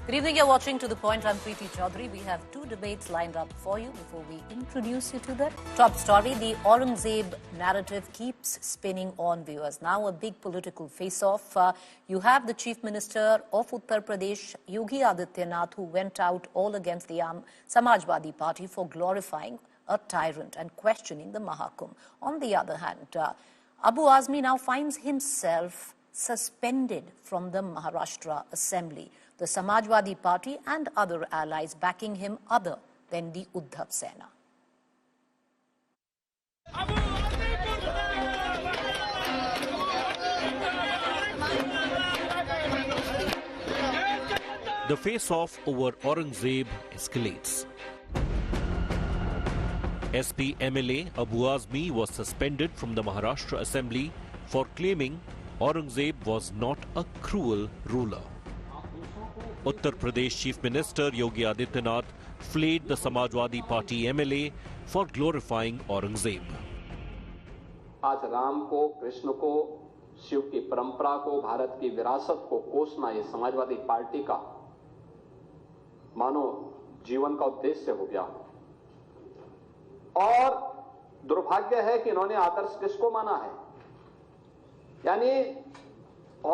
Good evening, you're watching To The Point. I'm Preeti Choudhry. We have two debates lined up for you before we introduce you to that. Top story, the Aurangzeb narrative keeps spinning on, viewers. Now a big political face-off. You have the Chief Minister of Uttar Pradesh, Yogi Adityanath, who went out all against the Samajwadi Party for glorifying a tyrant and questioning the Mahakum. On the other hand, Abu Azmi now finds himself suspended from the Maharashtra Assembly. The Samajwadi Party and other allies backing him other than the Shiv Sena. The face-off over Aurangzeb escalates. SP MLA Abu Azmi was suspended from the Maharashtra Assembly for claiming Aurangzeb was not a cruel ruler. Uttar Pradesh Chief Minister Yogi Adityanath flayed the Samajwadi Party MLA for glorifying Aurangzeb. आज राम को, कृष्ण को, शिव की परंपरा को, भारत की विरासत को कोसना ये समाजवादी पार्टी का मानो जीवन का उद्देश्य हो गया। और दुर्भाग्य है कि इन्होंने आदर्श किसको माना है, यानी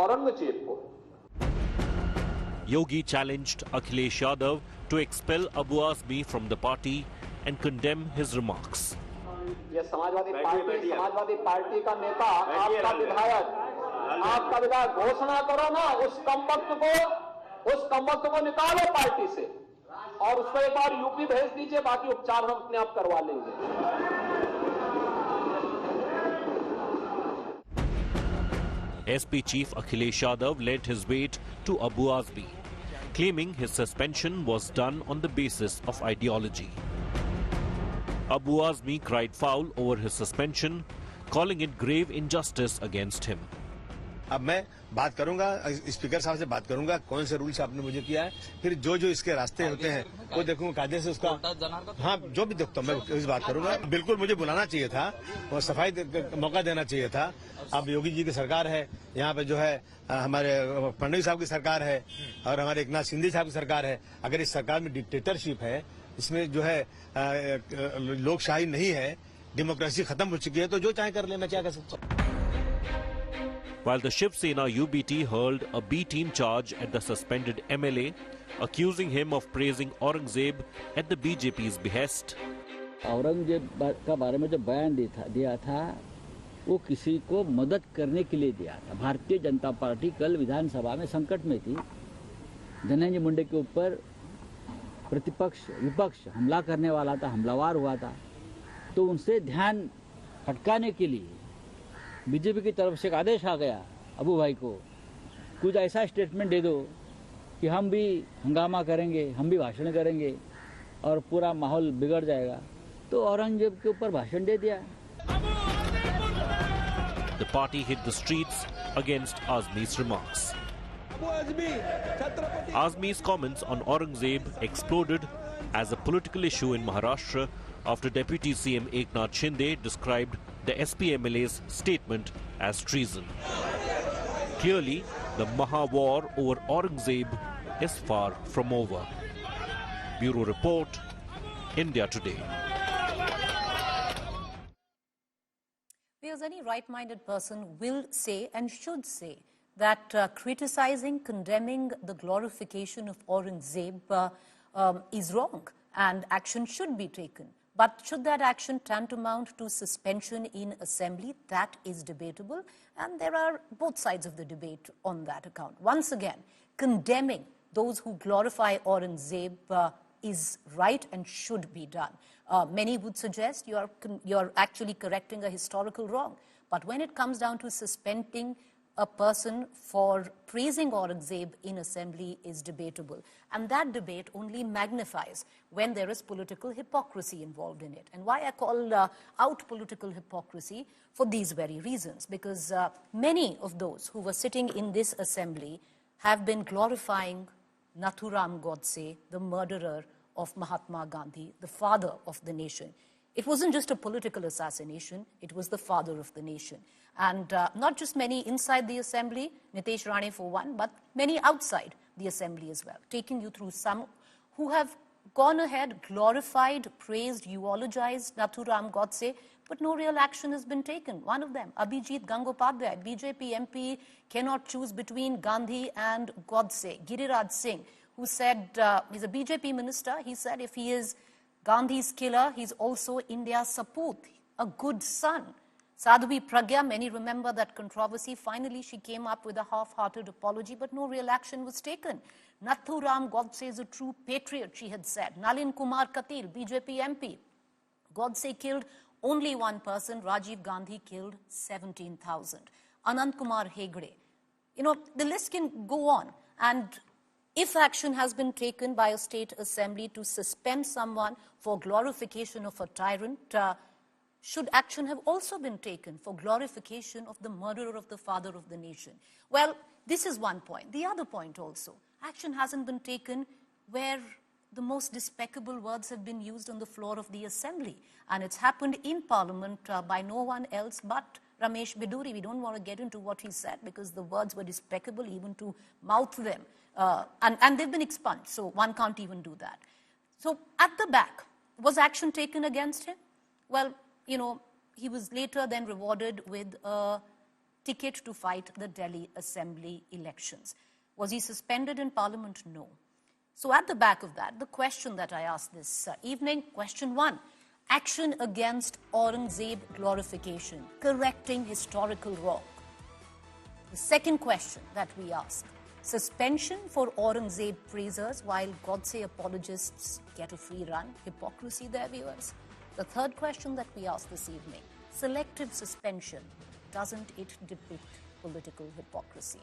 औरंगजेब को। Yogi challenged Akhilesh Yadav to expel Abu Azmi from the party and condemn his remarks. ये समाजवादी पार्टी का नेता, आपका विधायक घोषणा करो ना, उस कमबख्त को निकालो पार्टी से और उसको एक बार यूपी भेज दीजिए, बाकी उपचार हम अपने आप करवा लेंगे। SP Chief Akhilesh Yadav lent his weight to Abu Azmi, claiming his suspension was done on the basis of ideology. Abu Azmi cried foul over his suspension, calling it grave injustice against him. अब मैं बात करूंगा, speaker साहब से बात करूंगा, कौन से रूल्स आपने मुझे किया है, फिर जो जो इसके रास्ते होते हैं वो देखूंगा, कायदे से उसका, हाँ जो भी देखता हूँ मैं इस बात करूंगा। बिल्कुल मुझे बुलाना चाहिए था और सफाई मौका देना चाहिए था। अब योगी जी की सरकार है, यहाँ पे जो है हमारे फडणवीस साहब की सरकार है और हमारे एकनाथ शिंदे साहब की सरकार है। अगर इस सरकार में डिक्टेटरशिप है, इसमें जो है लोकशाही नहीं है, डेमोक्रेसी खत्म हो चुकी है, तो जो चाहे कर ले, मैं क्या कर सकता हूँ। While the Shiv Sena UBT hurled a B-team charge at the suspended MLA, accusing him of praising Aurangzeb at the BJP's behest. Aurangzeb का बारे में जो बयान दिया था वो किसी को मदद करने के लिए दिया था। भारतीय जनता पार्टी कल विधानसभा में संकट में थी। धनंजय मुंडे के ऊपर विपक्ष हमला करने वाला था, हमलावर हुआ था, तो उनसे ध्यान भटकाने के लिए बीजेपी की तरफ से एक आदेश आ गया अबू भाई को, कुछ ऐसा स्टेटमेंट दे दो कि हम भी हंगामा करेंगे, हम भी भाषण करेंगे और पूरा माहौल बिगड़ जाएगा, तो औरंगजेब के ऊपर भाषण दे दिया। The party hit the streets against Azmi's remarks. Azmi's comments on Aurangzeb exploded as a political issue in Maharashtra after Deputy CM Eknath Shinde described the SPMLA's statement as treason. Clearly, the Maha war over Aurangzeb is far from over. Bureau Report, India Today. Because any right-minded person will say and should say that criticizing, condemning the glorification of Aurangzeb is wrong and action should be taken. But should that action tantamount to suspension in assembly? That is debatable, and there are both sides of the debate on that account. Once again, condemning those who glorify Aurangzeb is right and should be done. Many would suggest you're actually correcting a historical wrong. But when it comes down to suspending a person for praising Aurangzeb in assembly is debatable. And that debate only magnifies when there is political hypocrisy involved in it. And why I call out political hypocrisy for these very reasons. Because many of those who were sitting in this assembly have been glorifying Nathuram Godse, the murderer of Mahatma Gandhi, the father of the nation. It wasn't just a political assassination, it was the father of the nation. And not just many inside the assembly, Nitesh Rane for one, but many outside, the assembly as well, taking you through some who have gone ahead, glorified, praised, eulogized Nathuram Godse, but no real action has been taken. One of them, Abhijit Gangopadhyay, BJP MP, cannot choose between Gandhi and Godse. Giriraj Singh, who said, he's a BJP minister, he said if he is Gandhi's killer, he's also India's Saput, a good son. Sadhvi Pragya, many remember that controversy. Finally, she came up with a half-hearted apology, but no real action was taken. Nathuram Godse is a true patriot, she had said. Nalin Kumar Katil, BJP MP. Godse killed only one person. Rajiv Gandhi killed 17,000. Anand Kumar Hegde. The list can go on. And if action has been taken by a state assembly to suspend someone for glorification of a tyrant, should action have also been taken for glorification of the murderer of the father of the nation? Well, this is one point. The other point also, action hasn't been taken where the most despicable words have been used on the floor of the assembly. And it's happened in parliament by no one else but Ramesh Biduri. We don't want to get into what he said because the words were despicable even to mouth them. And they've been expunged, so one can't even do that. So at the back, was action taken against him? Well, he was later then rewarded with a ticket to fight the Delhi Assembly elections. Was he suspended in Parliament? No. So at the back of that, the question that I asked this evening, question 1, action against Aurangzeb glorification, correcting historical wrong. The second question that we ask, suspension for Aurangzeb praisers while Godse apologists get a free run, hypocrisy there, viewers. The third question that we ask this evening, selective suspension, doesn't it depict political hypocrisy?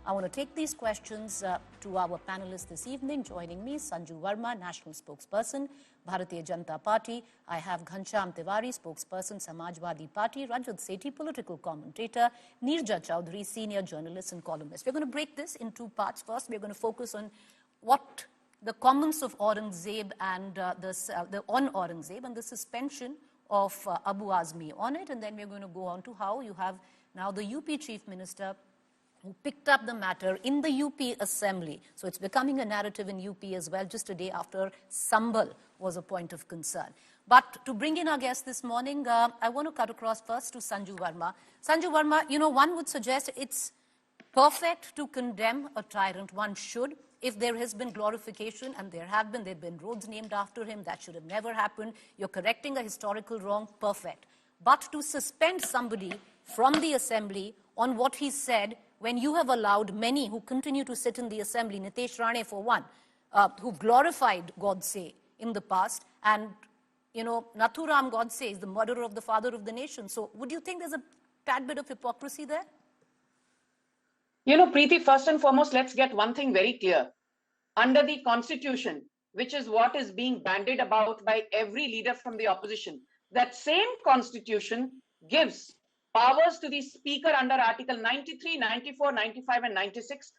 I want to take these questions to our panelists this evening. Joining me, Sanju Verma, National Spokesperson, Bharatiya Janata Party. I have Ghanshyam Tiwari, Spokesperson, Samajwadi Party. Rajat Sethi, Political Commentator. Neerja Choudhry, Senior Journalist and Columnist. We're going to break this in two parts. First, we're going to focus on what the comments of Aurangzeb and on Aurangzeb and the suspension of Abu Azmi on it. And then we're going to go on to how you have now the UP Chief Minister who picked up the matter in the UP Assembly. So it's becoming a narrative in UP as well, just a day after Sambal was a point of concern. But to bring in our guest this morning, I want to cut across first to Sanju Verma. Sanju Verma, one would suggest it's perfect to condemn a tyrant. One should. If there has been glorification, and there have been roads named after him, that should have never happened. You're correcting a historical wrong, perfect. But to suspend somebody from the assembly on what he said, when you have allowed many who continue to sit in the assembly, Nitesh Rane for one, who've glorified Godse in the past, and, Nathuram Godse is the murderer of the father of the nation. So would you think there's a tad bit of hypocrisy there? Preeti, first and foremost, let's get one thing very clear. Under the Constitution, which is what is being bandied about by every leader from the opposition, that same Constitution gives powers to the Speaker under Article 93, 94, 95, and 96.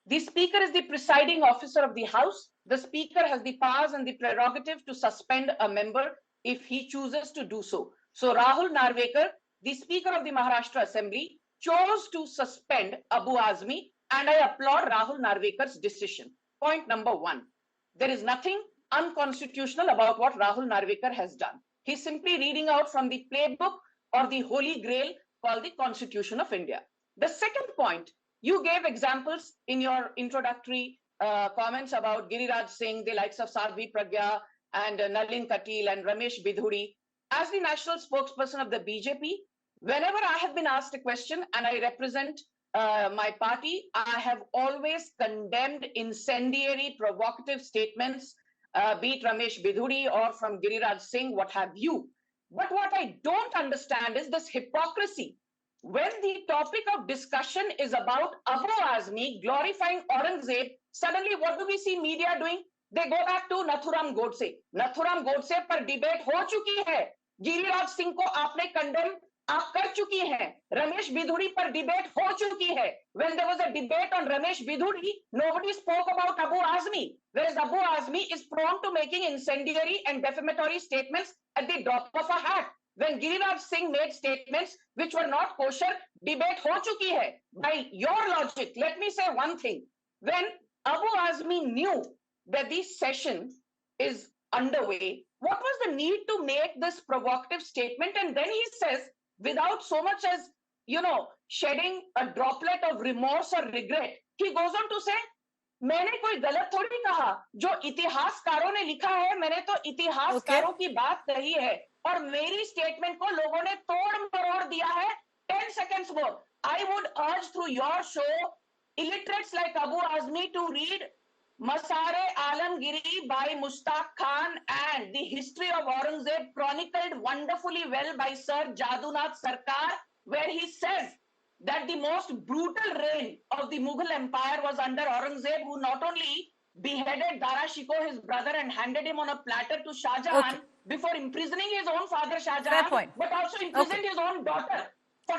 The Speaker is the presiding officer of the House. The Speaker has the powers and the prerogative to suspend a member if he chooses to do so. So Rahul Narvekar, the Speaker of the Maharashtra Assembly, chose to suspend Abu Azmi, and I applaud Rahul Narvekar's decision. Point number 1. There is nothing unconstitutional about what Rahul Narvekar has done. He's simply reading out from the playbook or the holy grail called the Constitution of India. The second point, you gave examples in your introductory comments about Giriraj Singh, the likes of Sadhvi Pragya and Nalin Katil and Ramesh Bidhuri. As the national spokesperson of the BJP, whenever I have been asked a question and I represent my party, I have always condemned incendiary, provocative statements, be it Ramesh Bidhuri or from Giriraj Singh, what have you. But what I don't understand is this hypocrisy. When the topic of discussion is about Abu Azmi glorifying Aurangzeb, suddenly what do we see media doing? They go back to Nathuram Godse. Nathuram Godse par debate ho chuki hai. Giriraj Singh ko aapne condemn आप कर चुकी हैं. रमेश बिधुड़ी पर debate हो चुकी है. When there was a debate on Ramesh Bidhuri, nobody spoke about Abu Azmi, whereas Abu Azmi is prone to making incendiary and defamatory statements at the drop of a hat. When Giriraj Singh made statements which were not kosher, debate ho chuki hai. By your logic, let me say one thing. When Abu Azmi knew that this session is underway, what was the need to make this provocative statement? And then he says, without so much as, shedding a droplet of remorse or regret, he goes on to say, मैंने कोई गलत थोड़ी कहा, जो इतिहासकारों ने लिखा है, मैंने तो इतिहासकारों की बात कही है, और मेरी स्टेटमेंट को लोगों ने तोड़ मरोड़ दिया है. 10 seconds more. I would urge through your show illiterates like Abu Azmi to read Masare Alamgiri by Mushtaq Khan and the history of Aurangzeb chronicled wonderfully well by Sir Jadunath Sarkar, where he says that the most brutal reign of the Mughal Empire was under Aurangzeb, who not only beheaded Dara Shikoh, his brother, and handed him on a platter to Shah Jahan before imprisoning his own father Shah Jahan, but also imprisoned his own daughter.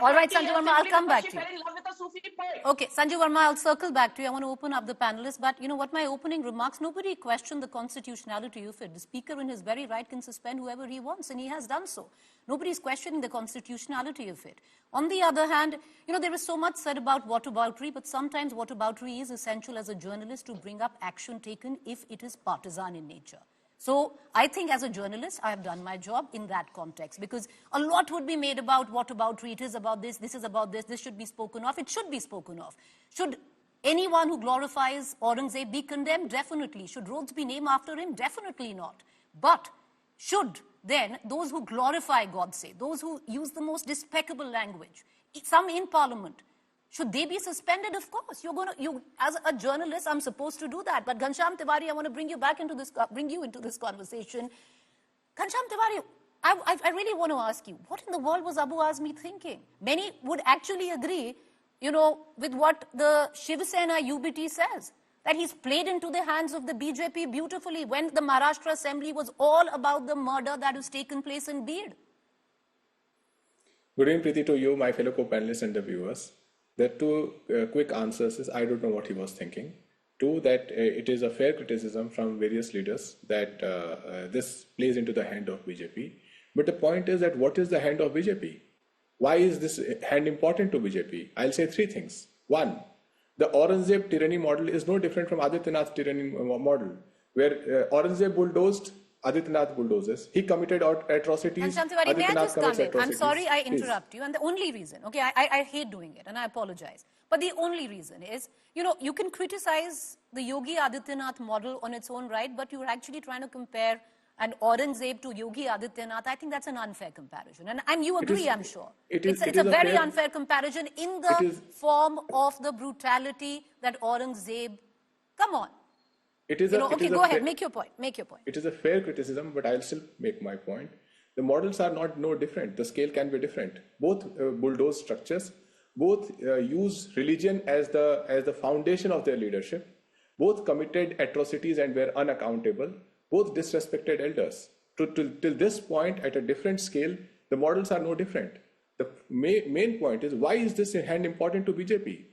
All right, Sanju Verma, I'll come back to you. Fell in love with a Sufi poet. Okay, Sanju Verma, I'll circle back to you. I want to open up the panelists, but you know what, my opening remarks, nobody questioned the constitutionality of it. The speaker in his very right can suspend whoever he wants, and he has done so. Nobody's questioning the constitutionality of it. On the other hand, there is so much said about whataboutery, but sometimes whataboutery is essential as a journalist to bring up action taken if it is partisan in nature. So I think as a journalist, I have done my job in that context, because a lot would be made about whataboutery. It is about this is about this should be spoken of. It should be spoken of. Should anyone who glorifies Aurangzeb be condemned? Definitely. Should roads be named after him? Definitely not. But should then those who glorify Godse, those who use the most despicable language, some in parliament, should they be suspended? Of course. As a journalist, I'm supposed to do that. But Ghanshyam Tiwari, I want to bring you into this conversation. Ghanshyam Tiwari, I really want to ask you, what in the world was Abu Azmi thinking? Many would actually agree, with what the Shiv Sena UBT says, that he's played into the hands of the BJP beautifully when the Maharashtra Assembly was all about the murder that has taken place in Bid. Good evening, Preeti, to you, my fellow co-panelists and the viewers. There are two quick answers. Is I don't know what he was thinking. Two, that it is a fair criticism from various leaders that this plays into the hand of BJP. But the point is that what is the hand of BJP? Why is this hand important to BJP? I'll say three things. One, the Aurangzeb tyranny model is no different from Adityanath tyranny model, where Aurangzeb bulldozed, Adityanath bulldozes. He committed atrocities. Tiwari, may I just come in? I'm sorry I Please. interrupt you. And the only reason, okay, I hate doing it and I apologize. But the only reason is, you can criticize the Yogi Adityanath model on its own right, but you're actually trying to compare an Aurangzeb to Yogi Adityanath. I think that's an unfair comparison. And you agree, I'm sure. It's a very unfair comparison in the form of the brutality that Aurangzeb, come on. Go ahead, make your point. It is a fair criticism, but I'll still make my point. The models are no different. The scale can be different. Both bulldoze structures, both use religion as the foundation of their leadership. Both committed atrocities and were unaccountable. Both disrespected elders. Till this point, at a different scale, the models are no different. The main point is, why is this hand important to BJP?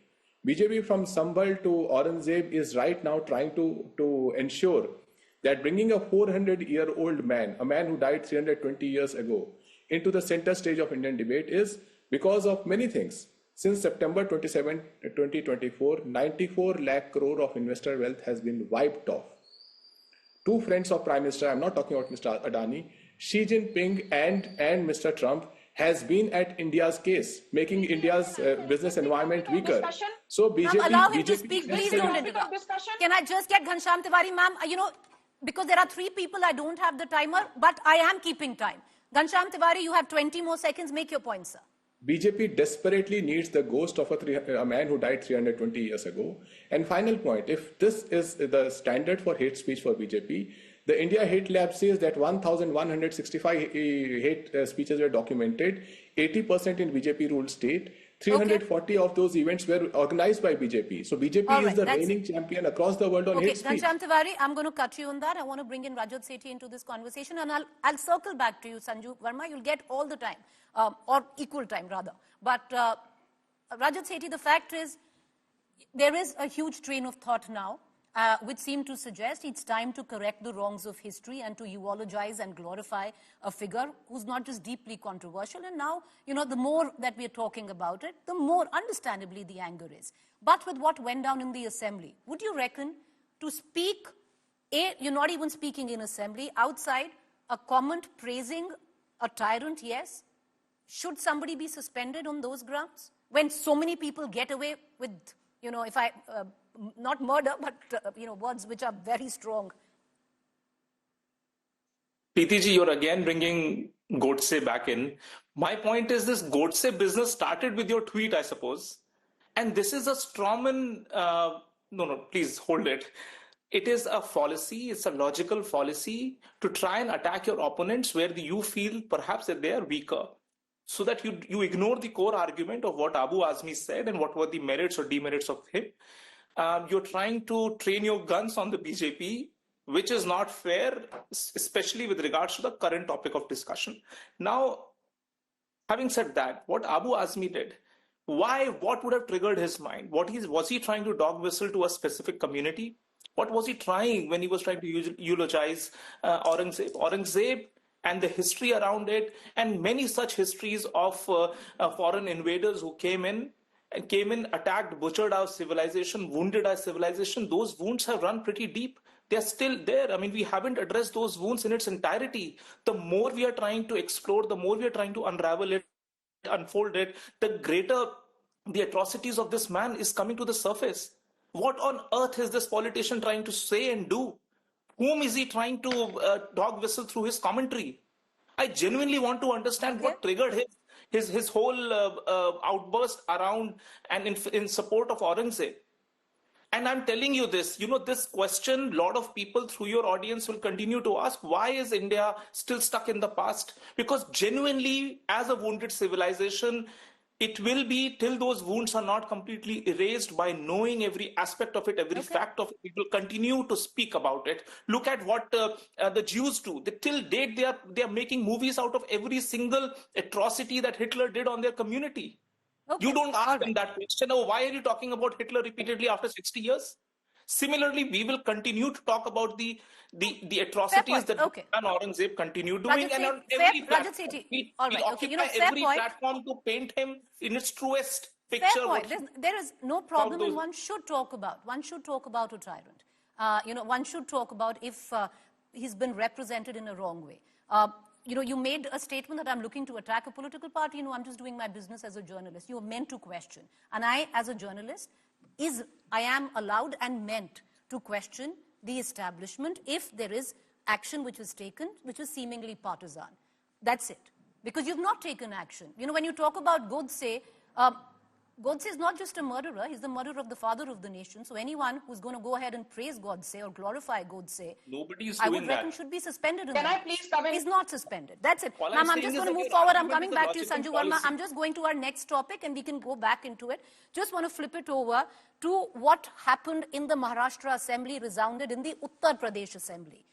BJP from Sambhal to Aurangzeb is right now trying to ensure that bringing a 400-year-old man, a man who died 320 years ago, into the center stage of Indian debate is because of many things. Since September 27, 2024, 94 lakh crore of investor wealth has been wiped off. Two friends of Prime Minister, I'm not talking about Mr. Adani, Xi Jinping and Mr. Trump has been at India's case, making India's business environment weaker. So BJP... Allow him to speak, please don't interrupt. Can I just get Ghanshyam Tiwari, ma'am? Because there are three people, I don't have the timer, but I am keeping time. Ghanshyam Tiwari, you have 20 more seconds. Make your point, sir. BJP desperately needs the ghost of a man who died 320 years ago. And final point, if this is the standard for hate speech for BJP, the India Hate Lab says that 1,165 hate speeches were documented, 80% in BJP-ruled state. 340 of those events were organized by BJP. So BJP is the reigning champion across the world on hate speech. Ghanshyam Tiwari, I'm going to cut you on that. I want to bring in Rajat Sethi into this conversation, and I'll circle back to you, Sanju Verma. You'll get all the time, or equal time rather. But Rajat Sethi, the fact is, there is a huge train of thought now, which seem to suggest it's time to correct the wrongs of history and to eulogize and glorify a figure who's not just deeply controversial. And now, the more that we're talking about it, the more understandably the anger is. But with what went down in the assembly, would you reckon to speak, you're not even speaking in assembly, outside, a comment praising a tyrant, yes. Should somebody be suspended on those grounds? When so many people get away with, not murder, but, words which are very strong. Preeti ji, you're again bringing Godse back in. My point is this Godse business started with your tweet, I suppose. And this is a strawman, no, please hold it. It is a fallacy, it's a logical fallacy to try and attack your opponents where you feel perhaps that they are weaker. So that you ignore the core argument of what Abu Azmi said and what were the merits or demerits of him. You're trying to train your guns on the BJP, which is not fair, especially with regards to the current topic of discussion. Now, having said that, what Abu Azmi did, what would have triggered his mind? Was he trying to dog whistle to a specific community? What was he trying when he was trying to eulogize Aurangzeb? Aurangzeb and the history around it, and many such histories of foreign invaders who came in, attacked, butchered our civilization, wounded our civilization. Those wounds have run pretty deep. They're still there. I mean, we haven't addressed those wounds in its entirety. The more we are trying to explore, the more we are trying to unravel it, unfold it, the greater the atrocities of this man is coming to the surface. What on earth is this politician trying to say and do? Whom is he trying to dog whistle through his commentary? I genuinely want to understand what triggered his whole outburst around and in support of Aurangzeb. And I'm telling you this, this question, a lot of people through your audience will continue to ask, why is India still stuck in the past? Because genuinely, as a wounded civilization, it will be till those wounds are not completely erased by knowing every aspect of it, every fact of it. We will continue to speak about it. Look at what the Jews do. Till date, they are making movies out of every single atrocity that Hitler did on their community. Okay. You don't ask them that question. Oh, why are you talking about Hitler repeatedly after 60 years? Similarly, we will continue to talk about the atrocities that Aurangzeb continued doing, and on every platform, we'll occupy every platform to paint him in its truest picture. Fair point. There is no problem, and one should talk about a tyrant. One should talk about if he's been represented in a wrong way. You made a statement that I'm looking to attack a political party. I'm just doing my business as a journalist. You are meant to question. And I, as a journalist, I am allowed and meant to question the establishment if there is action which is taken, which is seemingly partisan. That's it. Because you've not taken action. When you talk about Godse, Godse is not just a murderer, he's the murderer of the father of the nation. So anyone who's going to go ahead and praise Godse or glorify Godse, nobody is I doing would reckon should be suspended. Can I please come in? He's not suspended. That's it. Ma'am, I'm just going to move forward. I'm coming back to you, Sanju Verma. I'm just going to our next topic and we can go back into it. Just want to flip it over to what happened in the Maharashtra Assembly, resounded in the Uttar Pradesh Assembly.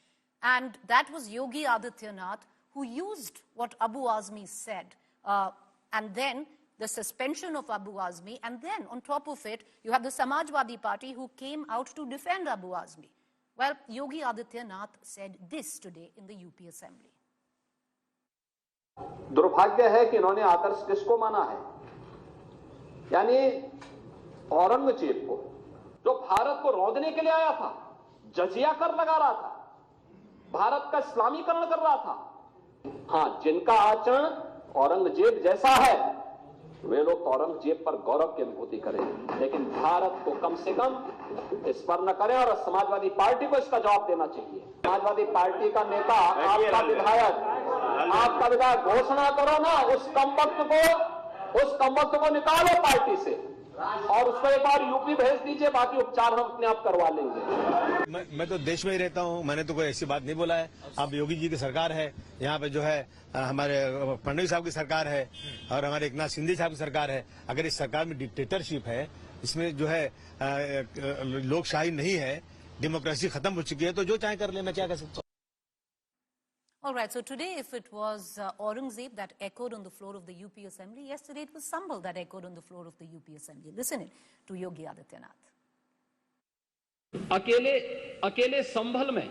And that was Yogi Adityanath who used what Abu Azmi said and then the suspension of Abu Azmi, and then on top of it, you have the Samajwadi Party who came out to defend Abu Azmi. Well, Yogi Adityanath said this today in the UP Assembly. दुर्भाग्य है कि इन्होंने आदर्श किसको माना है, यानी औरंगजेब को, जो भारत को रौंदने के लिए आया था, जजिया कर लगा रहा था, भारत का इस्लामीकरण कर रहा था. हाँ, जिनका आचरण औरंगजेब जैसा है, वे लोग औरंगजेब पर गौरव की अनुभूति करें, लेकिन भारत को कम से कम इस पर न करें, और समाजवादी पार्टी को इसका जवाब देना चाहिए. समाजवादी पार्टी का नेता, आपका विधायक घोषणा करो ना, उस कमबख्त को निकालो पार्टी से और उसको एक बार यूपी भेज दीजिए, बाकी उपचार हम अपने आप करवा लेंगे. मैं तो देश में ही रहता हूँ, मैंने तो कोई ऐसी बात नहीं बोला है. अब योगी जी की सरकार है, यहाँ पे जो है हमारे फडणवीस साहब की सरकार है और हमारे एकनाथ शिंदे साहब की सरकार है. अगर इस सरकार में डिक्टेटरशिप है, इसमें जो है लोकशाही नहीं है, डेमोक्रेसी खत्म हो चुकी है, तो जो चाहे कर ले, मैं क्या कर सकता हूँ. All right, so today, if it was Aurangzeb that echoed on the floor of the UP Assembly, yesterday it was Sambal that echoed on the floor of the UP Assembly. Listen to Yogi Adityanath. अकेले संभल में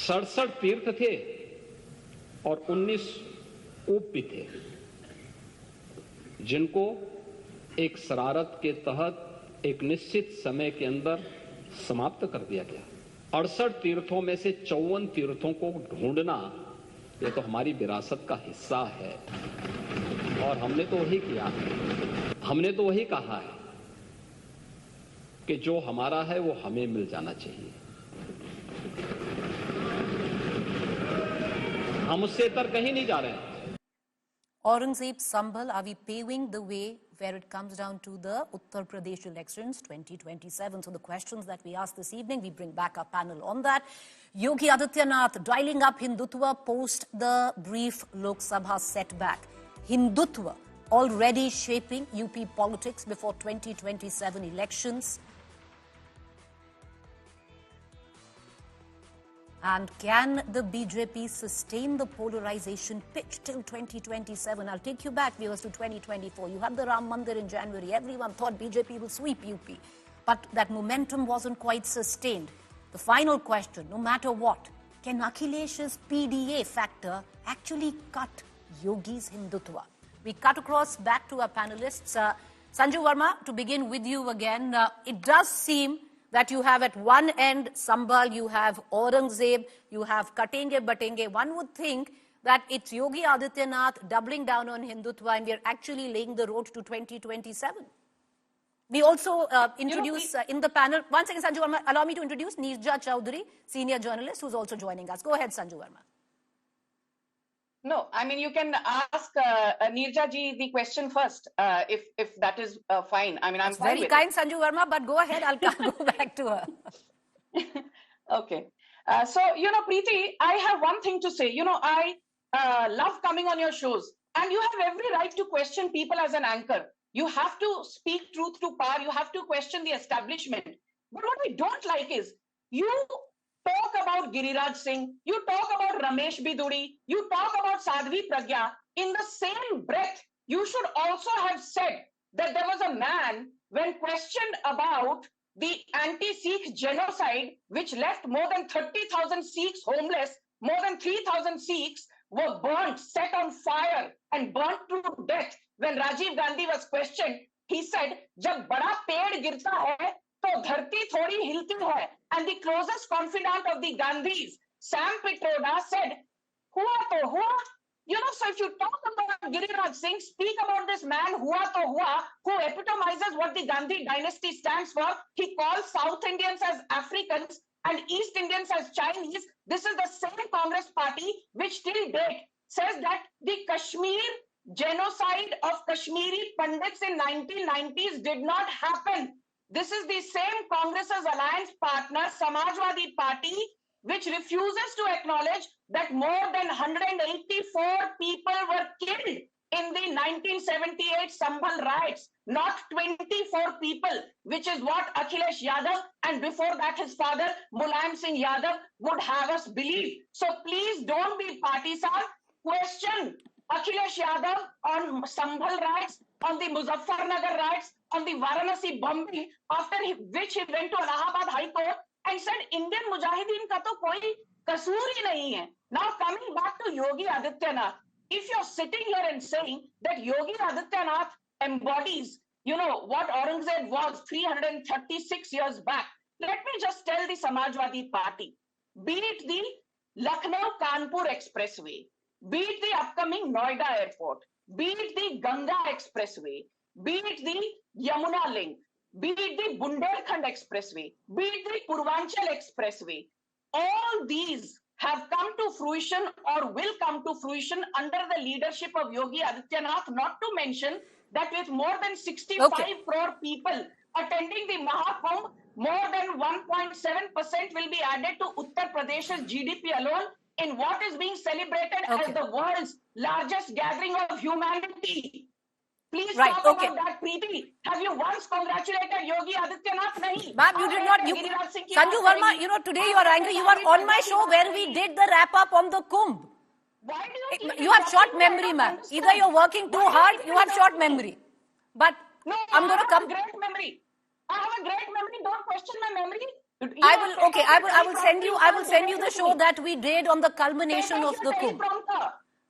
67 तीर्थ थे और 19 ऊप भी थे, जिनको एक शरारत के तहत एक निश्चित समय के अंदर समाप्त कर दिया गया। 68 तीर्थों में से 54 तीर्थों को ढूंढना ये तो हमारी विरासत का हिस्सा है और हमने तो वही किया है। हमने तो वही कहा है कि जो हमारा है वो हमें मिल जाना चाहिए। हम उससे तर कहीं नहीं जा रहे हैं। Aurangzeb Sambhal, are we paving the way where it comes down to the Uttar Pradesh elections 2027? So the questions that we asked this evening, we bring back our panel on that. Yogi Adityanath dialing up Hindutva post the brief Lok Sabha setback. Hindutva already shaping UP politics before 2027 elections. And can the BJP sustain the polarization pitch till 2027? I'll take you back, viewers, to 2024. You had the Ram Mandir in January. Everyone thought BJP will sweep UP. But that momentum wasn't quite sustained. The final question, no matter what, can Akhilesh's PDA factor actually cut Yogi's Hindutva? We cut across back to our panelists. Sanju Verma, to begin with you again, it does seem that you have at one end Sambhal, you have Aurangzeb, you have Katenge Batenge. One would think that it's Yogi Adityanath doubling down on Hindutva and we're actually laying the road to 2027. We also introduce in the panel, one second Sanju Verma, allow me to introduce Neerja Choudhry, senior journalist who's also joining us. Go ahead Sanju Verma. No, I mean, you can ask Neerja ji the question first, if that is fine. I mean, I'm fine very kind, Sanju Verma, but go ahead. I'll go back to her. Okay. So, Preeti, I have one thing to say. I love coming on your shows, and you have every right to question people as an anchor. You have to speak truth to power. You have to question the establishment. But what I don't like is you talk about Giriraj Singh, you talk about Ramesh Biduri, you talk about Sadhvi Pragya. In the same breath, you should also have said that there was a man, when questioned about the anti-Sikh genocide, which left more than 30,000 Sikhs homeless, more than 3,000 Sikhs were burnt, set on fire and burnt to death. When Rajiv Gandhi was questioned, he said, "Jab bada ped girta hai, to dharti thodi hilti hai." And the closest confidant of the Gandhis, Sam Pitroda, said, "Hua to hua." So if you talk about Giriraj Singh, speak about this man, Hua to hua, who epitomizes what the Gandhi dynasty stands for. He calls South Indians as Africans and East Indians as Chinese. This is the same Congress party which till date says that the Kashmir genocide of Kashmiri Pandits in 1990s did not happen. This is the same Congress's alliance partner, Samajwadi Party, which refuses to acknowledge that more than 184 people were killed in the 1978 Sambhal riots, not 24 people, which is what Akhilesh Yadav and before that his father, Mulayam Singh Yadav, would have us believe. So please don't be partisan. Question Akhilesh Yadav on Sambhal riots, on the Muzaffarnagar riots, on the Varanasi bombing, after which he went to Allahabad High Court and said Indian Mujahideen ka to koi kasoor hi nahi hai. Now coming back to Yogi Adityanath, if you're sitting here and saying that Yogi Adityanath embodies, what Aurangzeb was 336 years back, let me just tell the Samajwadi Party, be it the Lucknow-Kanpur Expressway, be it the upcoming Noida Airport, be it the Ganga Expressway, be it the Yamuna Link, be it the Bundelkhand Expressway, be it the Purvanchal Expressway, all these have come to fruition or will come to fruition under the leadership of Yogi Adityanath, not to mention that with more than 65 crore people attending the Mahakumbh, more than 1.7% will be added to Uttar Pradesh's GDP alone in what is being celebrated as the world's largest gathering of humanity. Please talk about that, Preeti. Have you once congratulated Yogi Adityanath? Nahi. Ma'am, you did not. Sanju Verma, today you are angry. You are on my show where we did the wrap-up on the Kumbh. Why do you have short memory, ma'am. Either you're working too hard, you have short memory. But no, I'm going to come. I have a great memory. I have a great memory. Don't question my memory. I will send you the show that we did on the culmination of the Kumbh.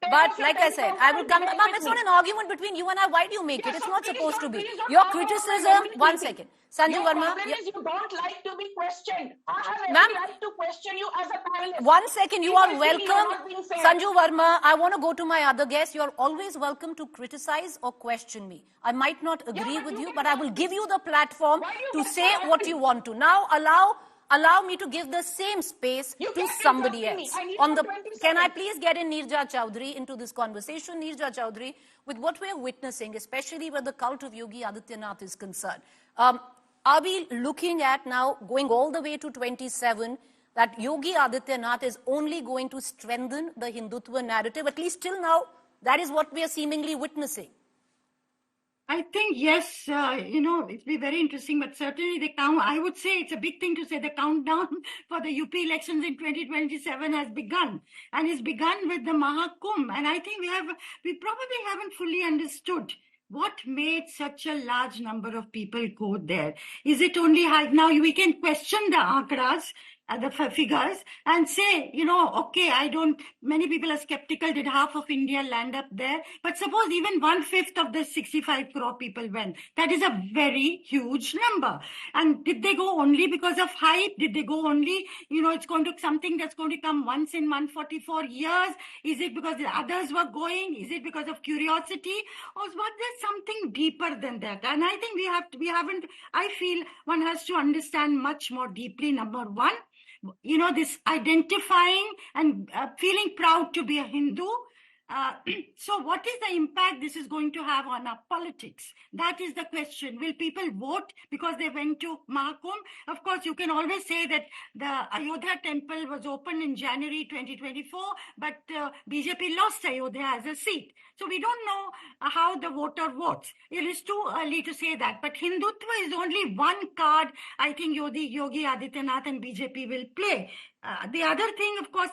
But like I said, I will come. Ma'am, it's not an argument between you and I. Why do you make it? It's not supposed to be. Your criticism. One second. Sanju Verma. You don't like to be questioned. I have every right to question you as a panelist. 1 second. You are welcome. Sanju Verma, I want to go to my other guest. You are always welcome to criticize or question me. I might not agree with you, but I will give you the platform to say what you want to. Now allow me to give the same space to somebody else. Can I please get in Neerja Choudhry into this conversation? Neerja Choudhry, with what we are witnessing, especially where the cult of Yogi Adityanath is concerned, are we looking at now, going all the way to 27, that Yogi Adityanath is only going to strengthen the Hindutva narrative? At least till now, that is what we are seemingly witnessing. I think, yes, it'll be very interesting, but certainly I would say it's a big thing to say the countdown for the UP elections in 2027 has begun, and it's begun with the Mahakumbh. And I think we probably haven't fully understood what made such a large number of people go there. Is it only now we can question the ankras, the figures, and say, okay, many people are skeptical, did half of India land up there? But suppose even 1/5 of the 65 crore people went. That is a very huge number. And did they go only because of hype? Did they go only, it's going to something that's going to come once in 144 years? Is it because the others were going? Is it because of curiosity? Or was there something deeper than that? And I think I feel one has to understand much more deeply, number one, this identifying and feeling proud to be a Hindu. So what is the impact this is going to have on our politics? That is the question. Will people vote because they went to Mahakumbh? Of course, you can always say that the Ayodhya temple was opened in January 2024, but BJP lost Ayodhya as a seat. So we don't know how the voter votes. It is too early to say that. But Hindutva is only one card I think Yogi Adityanath and BJP will play. The other thing, of course,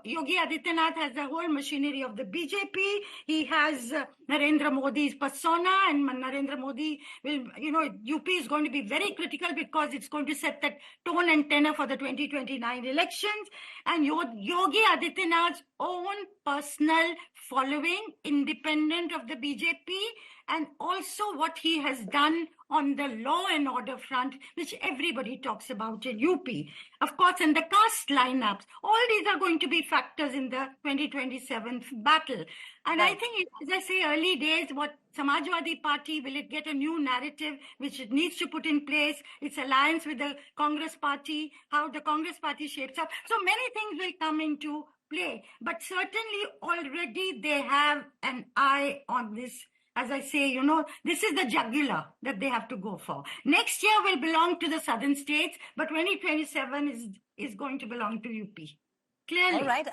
Yogi Adityanath has the whole machinery of the BJP. He has Narendra Modi's persona, and Narendra Modi will, UP is going to be very critical because it's going to set that tone and tenor for the 2029 elections. And Yogi Adityanath's own personal following, independent of the BJP, and also what he has done on the law and order front, which everybody talks about in UP. Of course, in the caste lineups, all these are going to be factors in the 2027 battle. And I think, as I say, early days, what Samajwadi Party, will it get a new narrative which it needs to put in place, its alliance with the Congress Party, how the Congress Party shapes up. So many things will come into play. But certainly already they have an eye on this. As I say, this is the jugular that they have to go for. Next year will belong to the southern states, but 2027 is going to belong to UP. Clearly. All right.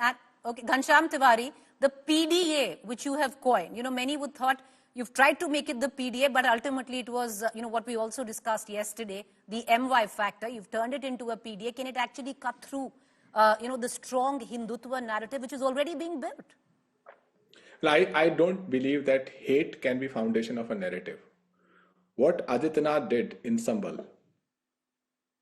Okay, Ghanshyam Tiwari, the PDA, which you have coined, many would thought you've tried to make it the PDA, but ultimately it was, what we also discussed yesterday, the MY factor. You've turned it into a PDA. Can it actually cut through, the strong Hindutva narrative, which is already being built? I don't believe that hate can be foundation of a narrative. What Adityanath did in Sambhal,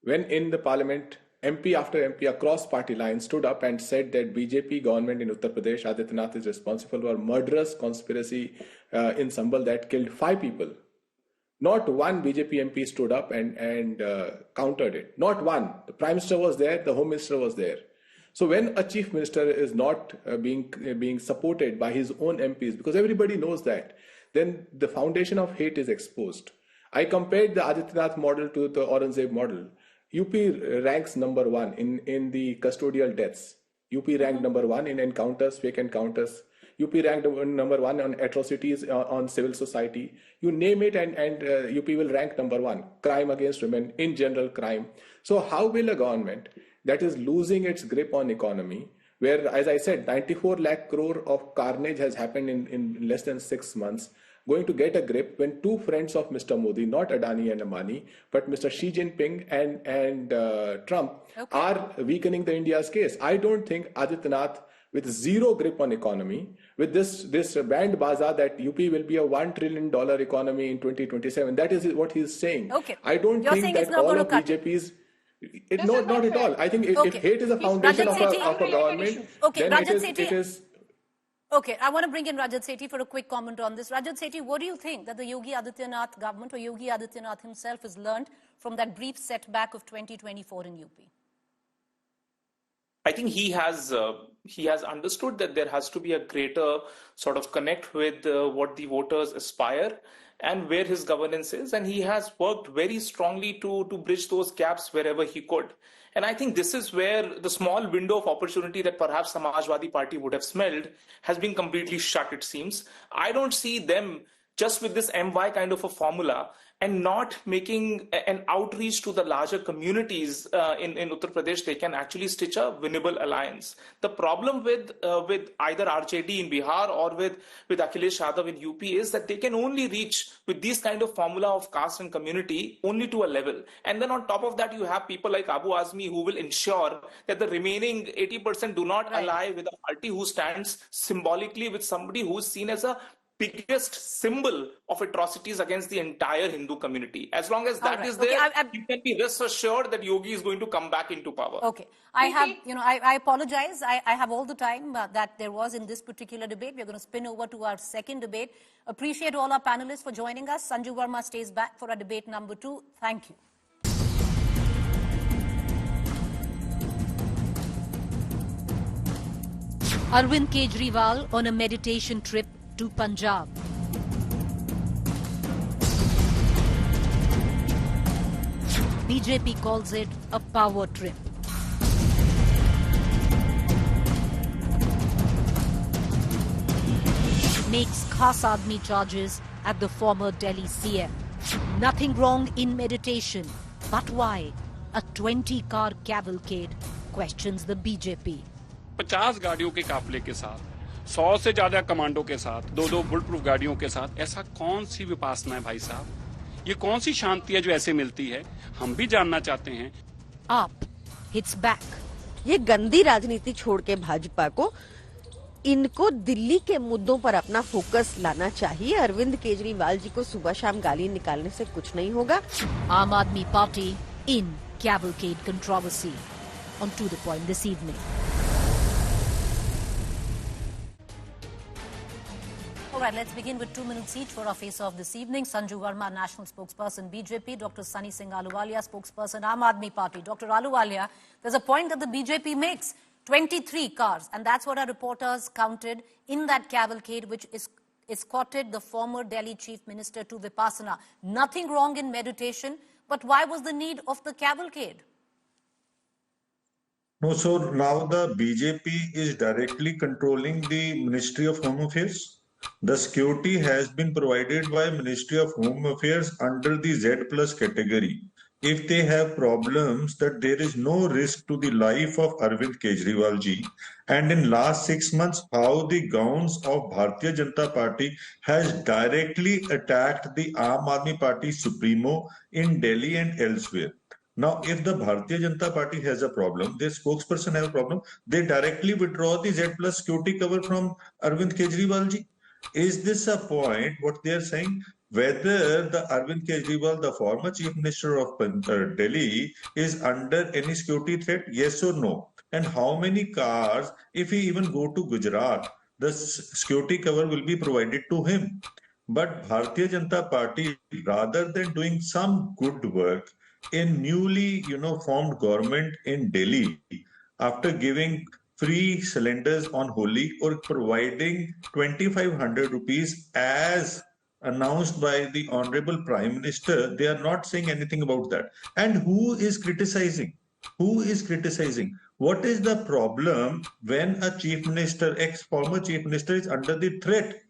when in the parliament, MP after MP across party lines stood up and said that BJP government in Uttar Pradesh, Adityanath is responsible for murderous conspiracy in Sambhal that killed 5 people. Not one BJP MP stood up and countered it. Not one. The Prime Minister was there, the Home Minister was there. So when a chief minister is not being supported by his own MPs, because everybody knows that, then the foundation of hate is exposed. I compared the Adityanath model to the Aurangzeb model. UP ranks number 1 in the custodial deaths. UP ranked number 1 in encounters, fake encounters. UP ranked number 1 on atrocities on civil society. You name it and UP will rank number 1. Crime against women, in general crime. So how will a government that is losing its grip on economy, where, as I said, 94 lakh crore of carnage has happened in less than 6 months, going to get a grip when 2 friends of Mr. Modi, not Adani and Ambani, but Mr. Xi Jinping and Trump are weakening the India's case. I don't think Adityanath, with zero grip on economy, with this band bazaar that UP will be a $1 trillion economy in 2027, that is what he's saying. Okay. I don't think that all of BJP's... not at all. I think if hate is a foundation of a government, then it is... Okay, I want to bring in Rajat Sethi for a quick comment on this. Rajat Sethi, what do you think that the Yogi Adityanath government or Yogi Adityanath himself has learned from that brief setback of 2024 in UP? I think he has understood that there has to be a greater sort of connect with what the voters aspire and where his governance is, and he has worked very strongly to bridge those gaps wherever he could. And I think this is where the small window of opportunity that perhaps Samajwadi Party would have smelled has been completely shut, it seems. I don't see them just with this MY kind of a formula and not making an outreach to the larger communities in Uttar Pradesh. They can actually stitch a winnable alliance. The problem with either RJD in Bihar or with Akhilesh Yadav in UP is that they can only reach with these kind of formula of caste and community only to a level. And then on top of that, you have people like Abu Azmi who will ensure that the remaining 80% do not ally with a party who stands symbolically with somebody who is seen as a biggest symbol of atrocities against the entire Hindu community. As long as that is there, you can be rest assured that Yogi is going to come back into power. Okay. I apologize. I have all the time that there was in this particular debate. We're going to spin over to our second debate. Appreciate all our panelists for joining us. Sanju Verma stays back for our debate number 2. Thank you. Arvind Kejriwal on a meditation trip to Punjab. BJP calls it a power trip. Makes khas Azmi charges at the former Delhi CM. Nothing wrong in meditation, but why? A 20-car cavalcade questions the BJP. 50 गाड़ियों के काफले के साथ 100 से ज्यादा commando के साथ 2-2 bullet proof गाड़ियों के साथ ऐसा कौन सी विपासना है भाई साहब? ये कौन सी शांति है जो ऐसे मिलती है? हम भी जानना चाहते हैं. Up hits back. ये गंदी राजनीति छोड़ के भाजपा को इनको दिल्ली के मुद्दों पर अपना फोकस लाना चाहिए. अरविंद केजरीवाल जी को सुबह शाम गाली निकालने से कुछ नहीं होगा. आम आदमी party in cavalcade controversy. On To The Point this evening. All right, let's begin with 2 minutes each for our face-off this evening. Sanju Verma, National Spokesperson, BJP. Dr. Sunny Singh Ahluwalia, Spokesperson, Aam Aadmi Party. Dr. Ahluwalia, there's a point that the BJP makes. 23 cars, and that's what our reporters counted in that cavalcade, which escorted the former Delhi Chief Minister to Vipassana. Nothing wrong in meditation, but why was the need of the cavalcade? No, so now the BJP is directly controlling the Ministry of Home Affairs. The security has been provided by Ministry of Home Affairs under the Z plus category. If they have problems, that there is no risk to the life of Arvind Kejriwal ji. And in last 6 months, how the gowns of Bharatiya Janata Party has directly attacked the Aam Aadmi Party Supremo in Delhi and elsewhere. Now, if the Bharatiya Janata Party has a problem, their spokesperson has a problem, they directly withdraw the Z plus security cover from Arvind Kejriwal ji. Is this a point, what they are saying? Whether the Arvind Kejriwal, the former Chief Minister of Delhi, is under any security threat, yes or no? And how many cars, if he even go to Gujarat, the security cover will be provided to him. But Bharatiya Janata Party, rather than doing some good work in newly, formed government in Delhi, after giving free cylinders on Holi or providing 2,500 rupees as announced by the Honorable Prime Minister, they are not saying anything about that. And who is criticizing? Who is criticizing? What is the problem when a chief minister, ex-former chief minister is under the threat?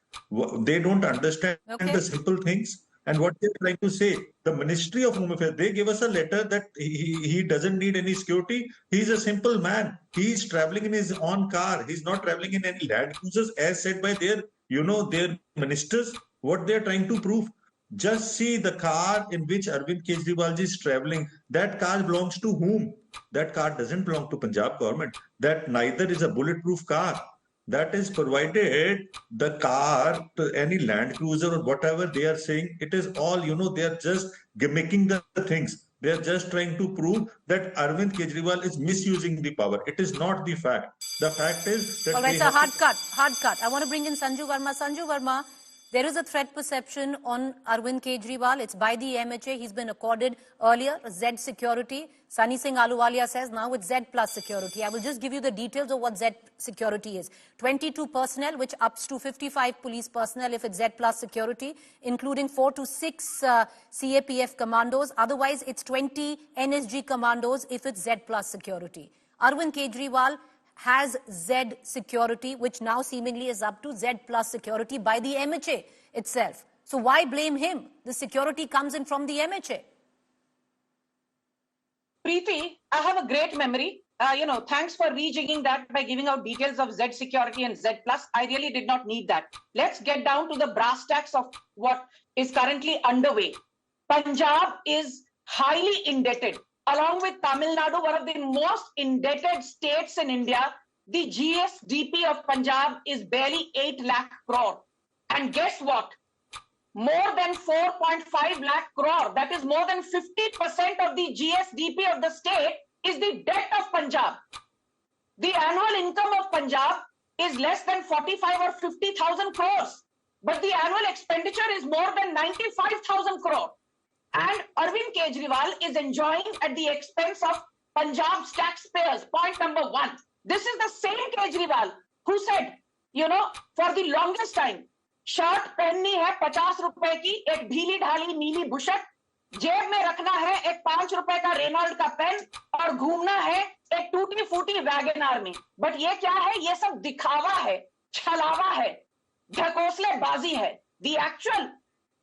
They don't understand the simple things. And what they're trying to say, the Ministry of Home Affairs, they give us a letter that he doesn't need any security. He's a simple man. He's traveling in his own car. He's not traveling in any land cruisers as said by their, their ministers. What they're trying to prove. Just see the car in which Arvind Kejriwal is traveling. That car belongs to whom? That car doesn't belong to Punjab government. That neither is a bulletproof car. That is provided the car to any land cruiser or whatever they are saying. It is all, they are just gimmicking the things. They are just trying to prove that Arvind Kejriwal is misusing the power. It is not the fact. The fact is that all right, sir, hard cut. I want to bring in Sanju Verma. Sanju Verma, there is a threat perception on Arvind Kejriwal. It's by the MHA. He's been accorded earlier Z security. Sunny Singh Ahluwalia says now it's Z plus security. I will just give you the details of what Z security is. 22 personnel, which ups to 55 police personnel if it's Z plus security, including 4 to 6 CAPF commandos. Otherwise, it's 20 NSG commandos if it's Z plus security. Arvind Kejriwal has Z security, which now seemingly is up to Z plus security by the MHA itself. So why blame him? The security comes in from the MHA. Preeti, I have a great memory. Thanks for rejigging that by giving out details of Z security and Z plus. I really did not need that. Let's get down to the brass tacks of what is currently underway. Punjab is highly indebted. Along with Tamil Nadu, one of the most indebted states in India, the GSDP of Punjab is barely 8 lakh crore. And guess what? More than 4.5 lakh crore, that is more than 50% of the GSDP of the state, is the debt of Punjab. The annual income of Punjab is less than 45 or 50,000 crores. But the annual expenditure is more than 95,000 crore. And Arvind Kejriwal is enjoying at the expense of Punjab's taxpayers. Point number one. This is the same Kejriwal who said, for the longest time, shirt पहननी है 50 रुपए की, एक ढीली ढाली नीली bush shirt, जेब में रखना है एक 5 रुपए का रेनॉल्ड का पेन और घूमना है एक टूटी फूटी वैगनआर में. बट ये क्या है? ये सब दिखावा है, छलावा है, ढकोसलेबाजी है. The actual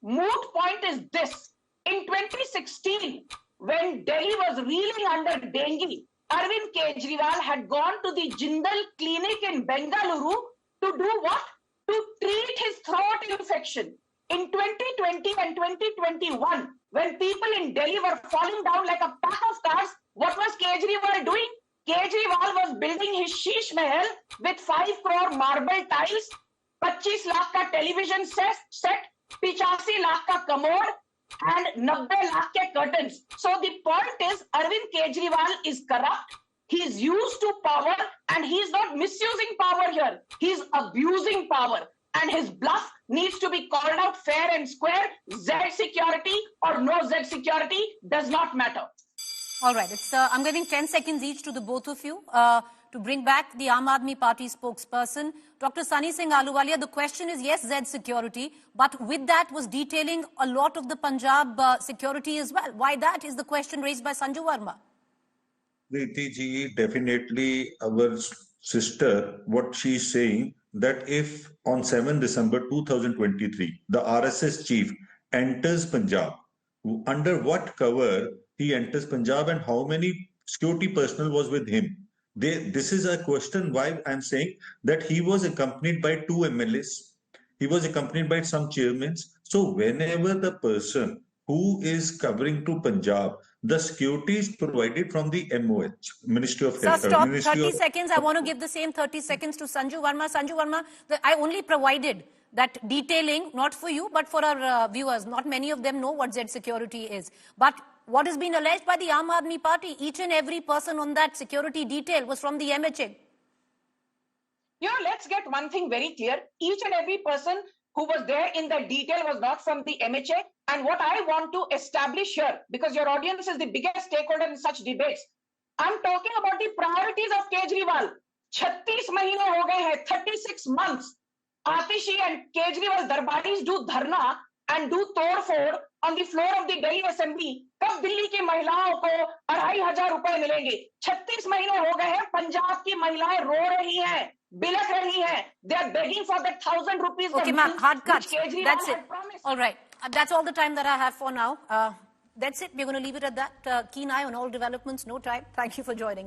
moot point is this. In 2016, when Delhi was reeling under dengue, Arvind Kejriwal had gone to the Jindal clinic in Bengaluru to do what? To treat his throat infection. In 2020 and 2021, when people in Delhi were falling down like a pack of cards, what was Kejriwal doing? Kejriwal was building his Sheesh Mahal with 5 crore marble tiles, 25 lakh ka television set, 85 lakh ka commode, and 90 lakh ke curtains. So the point is, Arvind Kejriwal is corrupt. He's used to power and he's not misusing power here. He's abusing power. And his bluff needs to be called out fair and square. Z security or no Z security does not matter. All right. I'm giving 10 seconds each to the both of you to bring back the Aam Aadmi Party spokesperson. Dr. Sunny Singh Ahluwalia, the question is, yes, Z security, but with that was detailing a lot of the Punjab security as well. Why that is the question raised by Sanju Verma. Preeti ji, definitely our sister, what she is saying, that if on 7 December 2023, the RSS chief enters Punjab, under what cover he enters Punjab and how many security personnel was with him? This is a question why I'm saying that he was accompanied by 2 MLAs. He was accompanied by some chairmen. So whenever the person who is covering to Punjab, the security is provided from the MOH, Ministry of Health. Sir, stop. 30 seconds. I want to give the same 30 seconds to Sanju Verma. Sanju Verma, I only provided that detailing, not for you, but for our viewers. Not many of them know what Z security is. But what has been alleged by the Aam Aadmi Party, each and every person on that security detail was from the MHA. Let's get one thing very clear. Each and every person who was there in the detail was not from the MHA. And what I want to establish here, because your audience is the biggest stakeholder in such debates, I'm talking about the priorities of Kejriwal. 36 mahine ho gaye hai, 36 months. Atishi and Kejriwal darbaris do dharna and do tod-fod on the floor of the Delhi Assembly. कब दिल्ली की महिलाओं को 2,500 रुपए मिलेंगे? 36 महीने हो गए हैं, पंजाब की महिलाएं रो रही हैं, बिलख रही हैं. They are begging for that 1,000 rupees. Okay, ma'am, hard cut. That's it. All right. That's all the time that I have for now. That's it. We're going to leave it at that. Keen eye on all developments. No time. Thank you for joining us.